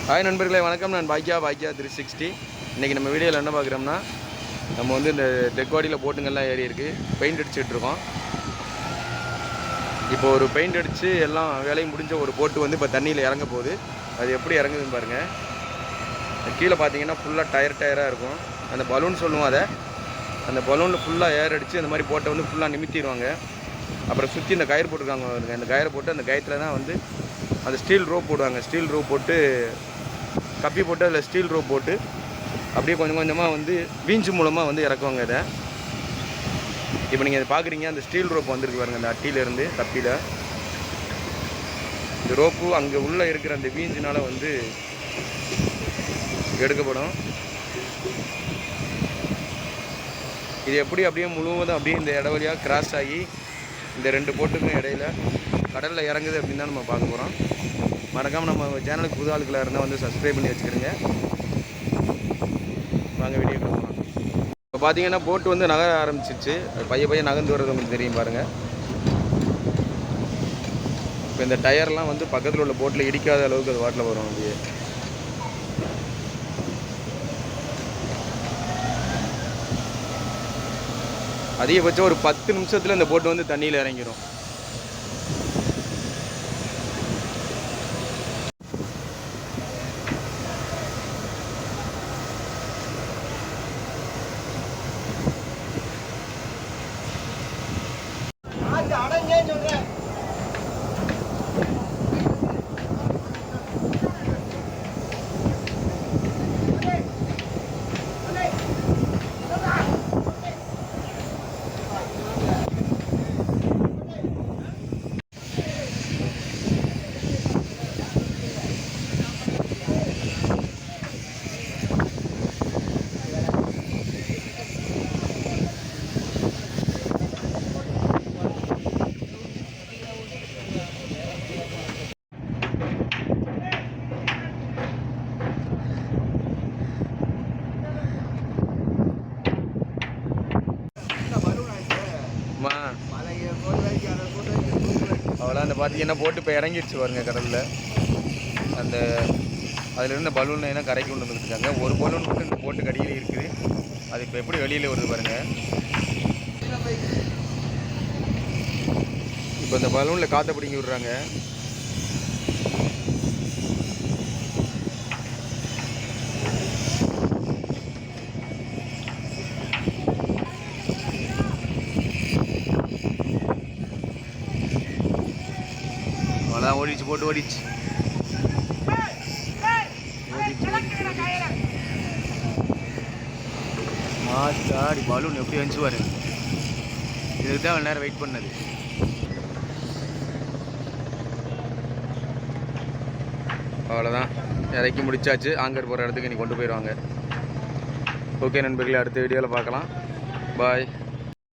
Hi நண்பர்களே, வணக்கம். நான் பாக்கியா 360. இன்றைக்கி நம்ம வீடியோவில் என்ன பார்க்குறோம்னா, நம்ம வந்து இந்த டெக்வாடியில் போட்டுங்கள்லாம் ஏறி இருக்குது, பெயிண்ட் அடிச்சுட்ருக்கோம். இப்போ ஒரு பெயிண்ட் அடித்து எல்லாம் வேலையும் முடிஞ்ச ஒரு போட்டு வந்து இப்போ தண்ணியில் இறங்க போகுது. அது எப்படி இறங்குதுன்னு பாருங்கள். கீழே பார்த்தீங்கன்னா ஃபுல்லாக டயராக இருக்கும். அந்த பலூன் சொல்லுவோம் அதை. அந்த பலூனில் ஃபுல்லாக ஏர் அடித்து அந்த மாதிரி போட்டை வந்து ஃபுல்லாக நிமித்திடுவாங்க. அப்புறம் சுற்றி இந்த கயிறு போட்டுருக்காங்க. அந்த கயிறை போட்டு அந்த கயத்தில் தான் வந்து அந்த ஸ்டீல் ரோப் போடுவாங்க. ஸ்டீல் ரோப் போட்டு கப்பி போட்டு அதில் ஸ்டீல் ரோப் போட்டு அப்படியே கொஞ்சம் கொஞ்சமாக வந்து வீஞ்சு மூலமாக வந்து இறக்குவாங்க இதை. இப்போ நீங்கள் இதை பார்க்குறீங்க, அந்த ஸ்டீல் ரோப் வந்துருக்கு பாருங்கள், அந்த அட்டியிலேருந்து கப்பியில். இந்த ரோப்பு அங்கே உள்ளே இருக்கிற அந்த வீஞ்சினால் வந்து எடுக்கப்படும். இது எப்படி அப்படியே முழுவதும் அப்படியே இந்த இடவழியாக கிராஸ் ஆகி இந்த ரெண்டு போட்டுக்கும் இடையில கடலில் இறங்குது அப்படின்னு தான் நம்ம பார்க்க போகிறோம். மறக்காமல் நம்ம சேனலுக்கு புது ஆளுக்களாக இருந்தால் வந்து சப்ஸ்கிரைப் பண்ணி வச்சுக்கிறேங்க. வாங்க வீடியோ போகலாம். இப்போ பார்த்தீங்கன்னா போட்டு வந்து நகர ஆரம்பிச்சிருச்சு. பைய நகர்ந்து வர்றது உங்களுக்கு தெரியும் பாருங்கள். இப்போ இந்த டயர்லாம் வந்து பக்கத்தில் உள்ள போட்டில் இடிக்காத அளவுக்கு அது வாட்டில் வரும். அப்படியே அதிகபட்சம் ஒரு 10 நிமிஷத்தில் இந்த போட்டு வந்து தண்ணியில் இறங்கிடும். அவ்வளோ அந்த பார்த்தீங்கன்னா போட்டு இப்போ இறங்கிடுச்சு பாருங்க கடலில். அந்த அதில் இருந்த பலூன் என்ன கரைக்கு கொண்டு வந்துருக்காங்க. ஒரு பலூன் மட்டும் இந்த போட்டு கடியில் இருக்குது. அது இப்போ எப்படி வெளியில் வருது பாருங்கள். இப்போ இந்த பலூனில் காற்றை பிடிங்கி விடுறாங்க. அதான் ஓடிச்சு, போட்டு ஓடிச்சு. மாத்தாடி பலூன் எப்படி வந்துச்சு பாரு. இதுக்கு தான் நேரம் வெயிட் பண்ணது. அவ்வளோதான், இறக்கி முடிச்சாச்சு. ஆங்கர் போகிற இடத்துக்கு நீ கொண்டு போயிடுவாங்க. ஓகே நண்பர்களே, அடுத்த வீடியோவில் பார்க்கலாம். பாய்.